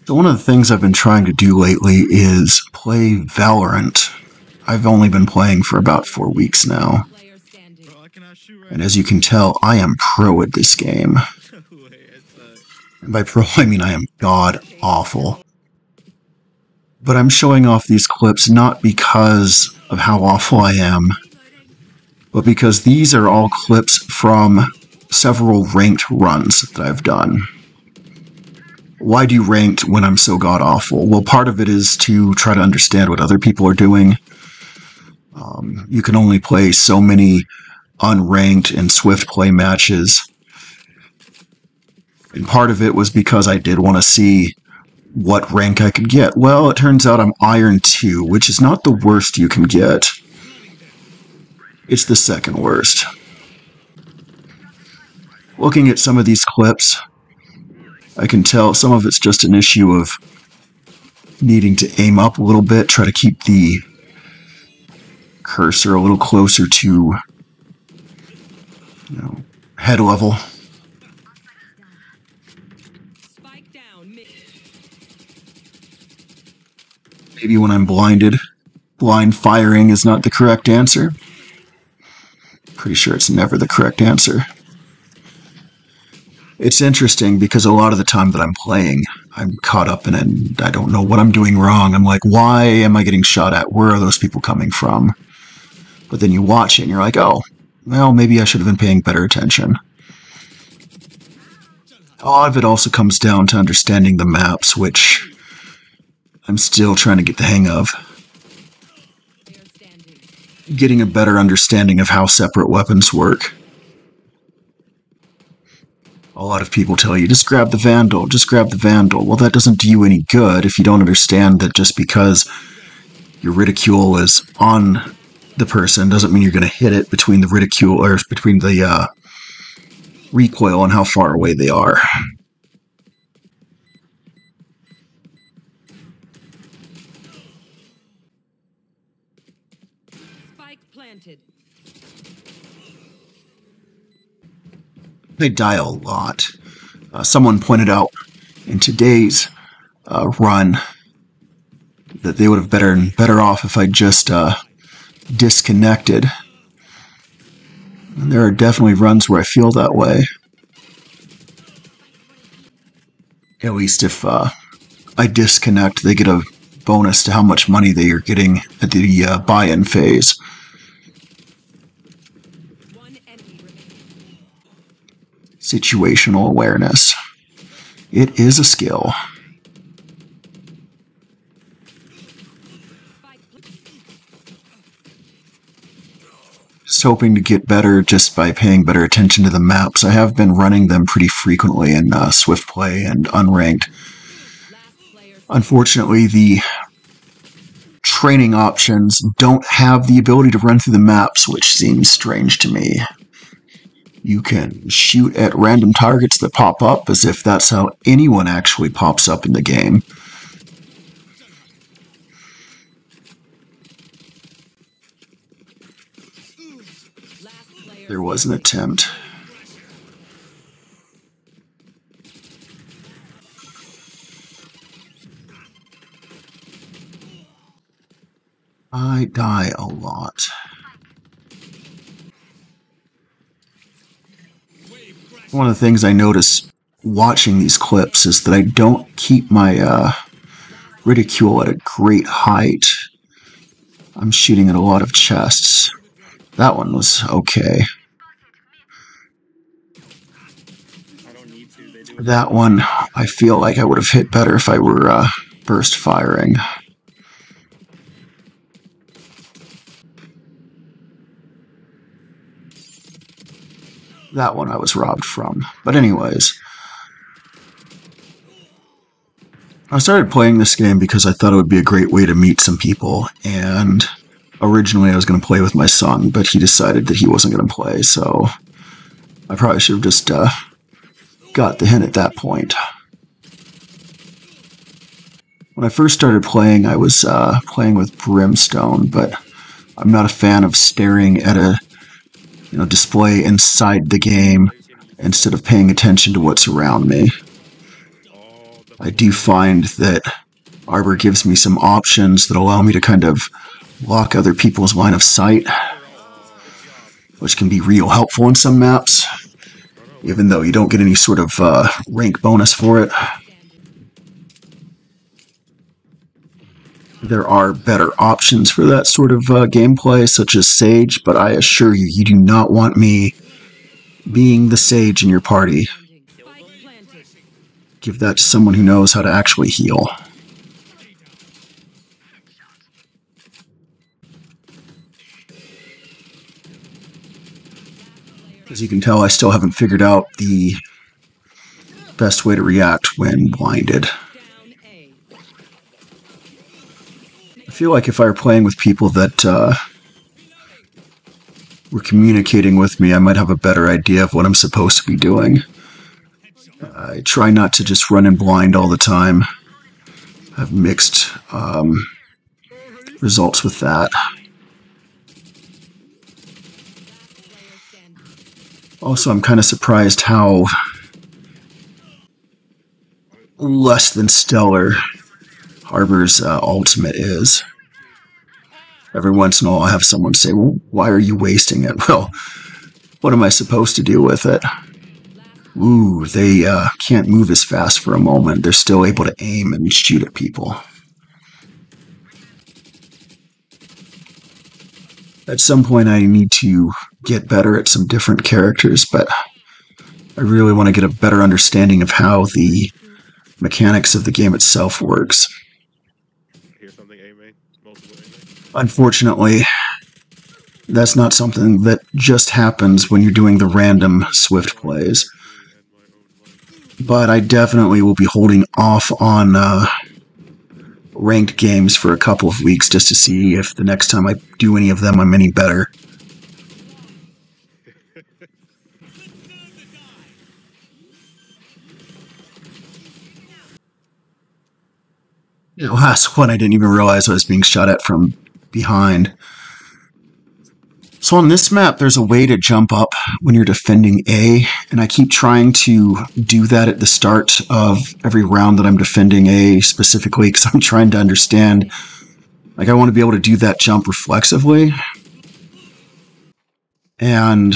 So one of the things I've been trying to do lately is play Valorant. I've only been playing for about 4 weeks now. And as you can tell, I am pro at this game. And by pro, I mean I am god-awful. But I'm showing off these clips not because of how awful I am, but because these are all clips from several ranked runs that I've done. Why do ranked when I'm so god-awful? Well, part of it is to try to understand what other people are doing. You can only play so many unranked and swift play matches. And part of it was because I did want to see what rank I could get. Well, it turns out I'm Iron 2, which is not the worst you can get. It's the second worst. Looking at some of these clips, I can tell some of it's just an issue of needing to aim up a little bit, try to keep the cursor a little closer to, head level. Maybe when I'm blinded, blind firing is not the correct answer. Pretty sure it's never the correct answer. It's interesting because a lot of the time that I'm playing, I'm caught up in it and I don't know what I'm doing wrong. I'm like, why am I getting shot at? Where are those people coming from? But then you watch it and you're like, oh, well, maybe I should have been paying better attention. A lot of it also comes down to understanding the maps, which I'm still trying to get the hang of. Getting a better understanding of how separate weapons work. A lot of people tell you, just grab the Vandal, just grab the Vandal. Well, that doesn't do you any good if you don't understand that just because your ridicule is on the person doesn't mean you're going to hit it between the ridicule, or between the recoil and how far away they are. Spike planted. They die a lot. Someone pointed out in today's run that they would have been better off if I just disconnected. And there are definitely runs where I feel that way. At least if I disconnect, they get a bonus to how much money they are getting at the buy-in phase. Situational awareness. It is a skill. Just hoping to get better just by paying better attention to the maps. I have been running them pretty frequently in Swift Play and Unranked. Unfortunately, the training options don't have the ability to run through the maps, which seems strange to me. You can shoot at random targets that pop up as if that's how anyone actually pops up in the game. There was an attempt. I die a lot. One of the things I notice watching these clips is that I don't keep my ridicule at a great height. I'm shooting at a lot of chests. That one was okay. That one, I feel like I would have hit better if I were burst firing. That one I was robbed from. But anyways, I started playing this game because I thought it would be a great way to meet some people, and originally I was going to play with my son, but he decided that he wasn't going to play, so I probably should have just got the hint at that point. When I first started playing, I was playing with Brimstone, but I'm not a fan of staring at a display inside the game instead of paying attention to what's around me. I do find that Arbor gives me some options that allow me to kind of block other people's line of sight, which can be real helpful in some maps, even though you don't get any sort of rank bonus for it. There are better options for that sort of gameplay, such as Sage, but I assure you, you do not want me being the Sage in your party. Give that to someone who knows how to actually heal. As you can tell, I still haven't figured out the best way to react when blinded. I feel like if I were playing with people that were communicating with me, I might have a better idea of what I'm supposed to be doing. I try not to just run in blind all the time. I have mixed results with that. Also, I'm kind of surprised how less than stellar Harbor's ultimate is. Every once in a while, I have someone say, well, why are you wasting it? Well, what am I supposed to do with it? Ooh, they can't move as fast for a moment. They're still able to aim and shoot at people. At some point, I need to get better at some different characters, but I really want to get a better understanding of how the mechanics of the game itself works. Unfortunately, that's not something that just happens when you're doing the random Swift plays. But I definitely will be holding off on ranked games for a couple of weeks just to see if the next time I do any of them I'm any better. The last one I didn't even realize I was being shot at from behind. So on this map, there's a way to jump up when you're defending A, and I keep trying to do that at the start of every round that I'm defending A specifically because I'm trying to understand, like I want to be able to do that jump reflexively. And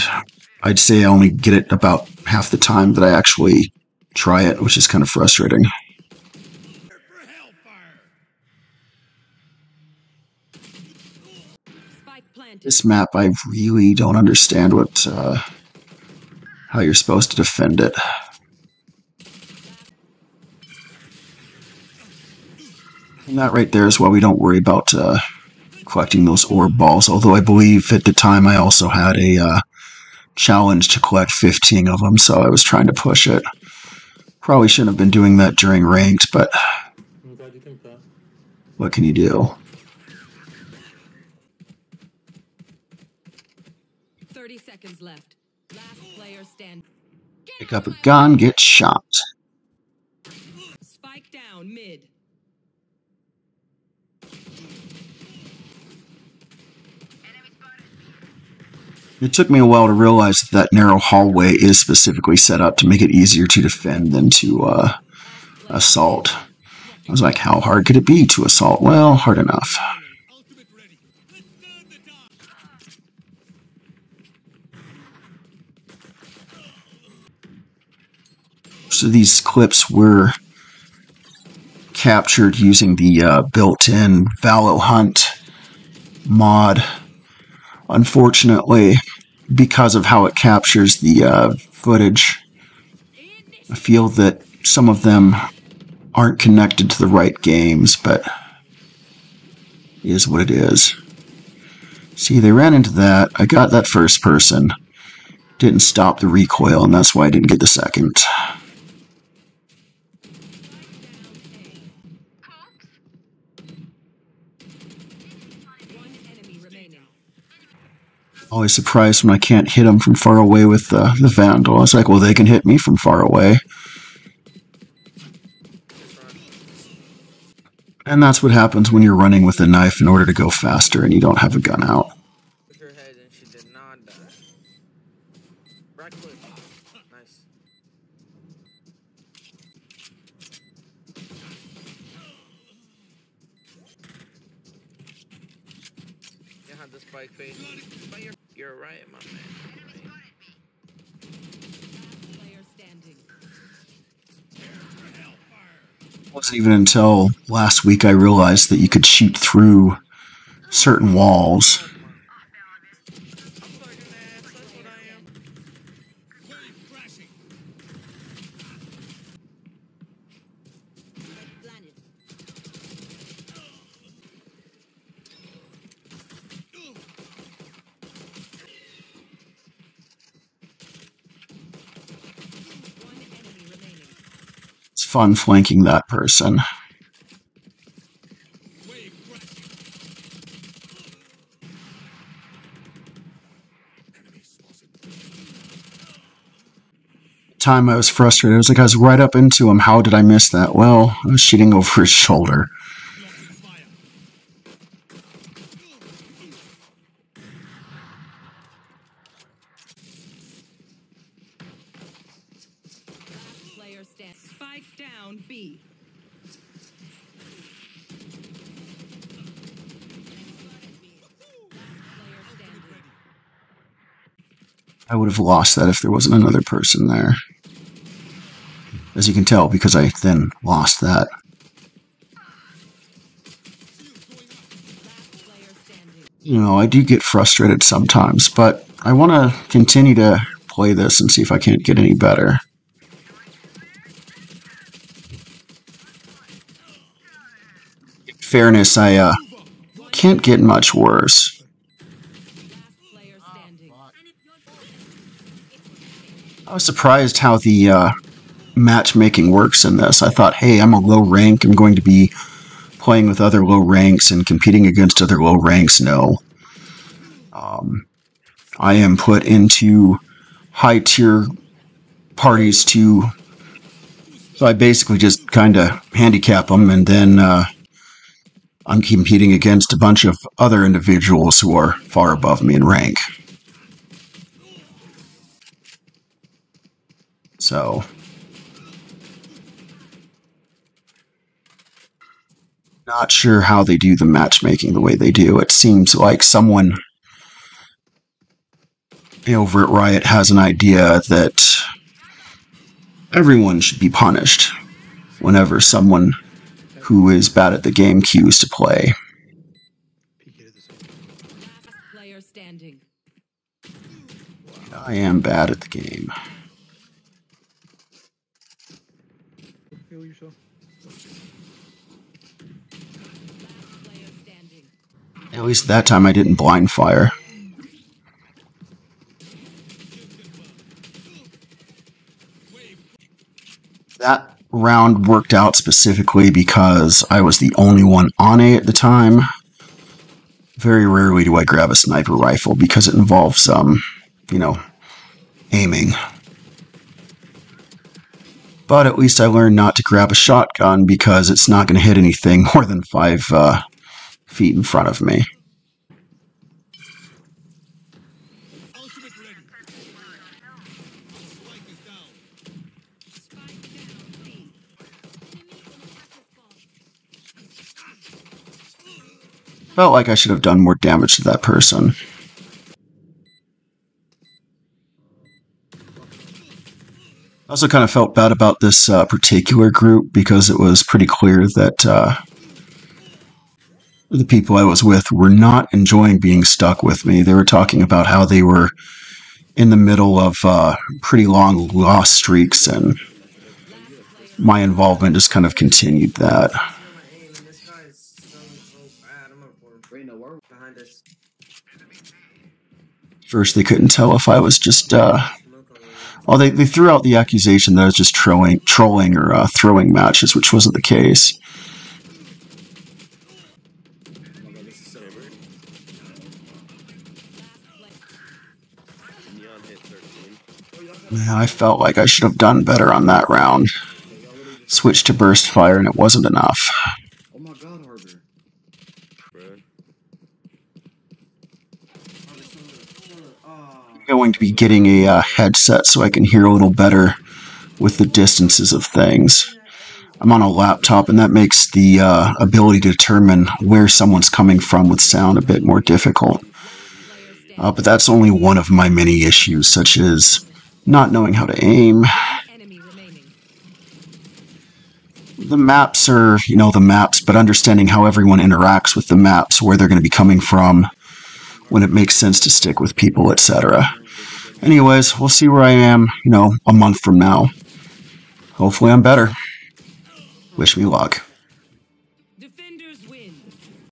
I'd say I only get it about half the time that I actually try it, which is kind of frustrating. This map, I really don't understand how you're supposed to defend it. And that right there is why we don't worry about collecting those orb balls, although I believe at the time I also had a challenge to collect 15 of them, so I was trying to push it. Probably shouldn't have been doing that during ranked, but what can you do? 30 seconds left. Last player stand. Pick up a gun, get shot. Spike down mid. It took me a while to realize that narrow hallway is specifically set up to make it easier to defend than to assault. I was like, how hard could it be to assault? Well, hard enough. So these clips were captured using the built-in Valorant mod. Unfortunately, because of how it captures the footage, I feel that some of them aren't connected to the right games, but it is what it is. See, they ran into that. I got that first person. Didn't stop the recoil, and that's why I didn't get the second. Always surprised when I can't hit them from far away with the Vandal. I was like, well, they can hit me from far away. And that's what happens when you're running with a knife in order to go faster and you don't have a gun out. Her head and she did not die. Right click. Nice. the spike fade. But you're right, my man. Player standing. It wasn't even until last week I realized that you could shoot through certain walls. It's fun flanking that person. Time I was frustrated. It was like I was right up into him. How did I miss that? Well, I was shooting over his shoulder. Player stand. Spike down B. Player standing. I would have lost that if there wasn't another person there. As you can tell, because I then lost that. Player standing. You know, I do get frustrated sometimes, but I want to continue to play this and see if I can't get any better. In fairness, I can't get much worse. Player standing. I was surprised how the matchmaking works in this. I thought, hey, I'm a low rank. I'm going to be playing with other low ranks and competing against other low ranks. No. I am put into high tier parties to. So I basically just kind of handicap them, and then I'm competing against a bunch of other individuals who are far above me in rank. So. Not sure how they do the matchmaking the way they do. It seems like someone over at Riot has an idea that everyone should be punished whenever someone who is bad at the game queues to play. Last player standing. I am bad at the game. Player standing. At least that time I didn't blind fire. That round worked out specifically because I was the only one on A at the time. Very rarely do I grab a sniper rifle because it involves aiming. But at least I learned not to grab a shotgun because it's not going to hit anything more than 5 feet in front of me. Felt like I should have done more damage to that person. I also kind of felt bad about this particular group because it was pretty clear that the people I was with were not enjoying being stuck with me. They were talking about how they were in the middle of pretty long loss streaks, and my involvement just kind of continued that. First, they couldn't tell if I was just, well, they threw out the accusation that I was just trolling or throwing matches, which wasn't the case. I felt like I should have done better on that round. Switched to burst fire, and it wasn't enough. Oh my god, Harbor. I'm going to be getting a headset so I can hear a little better with the distances of things. I'm on a laptop, and that makes the ability to determine where someone's coming from with sound a bit more difficult. But that's only one of my many issues, such as not knowing how to aim. Enemy remaining. The maps are, the maps, but understanding how everyone interacts with the maps, where they're going to be coming from, when it makes sense to stick with people, etc. Anyways, we'll see where I am, a month from now. Hopefully I'm better. Wish me luck.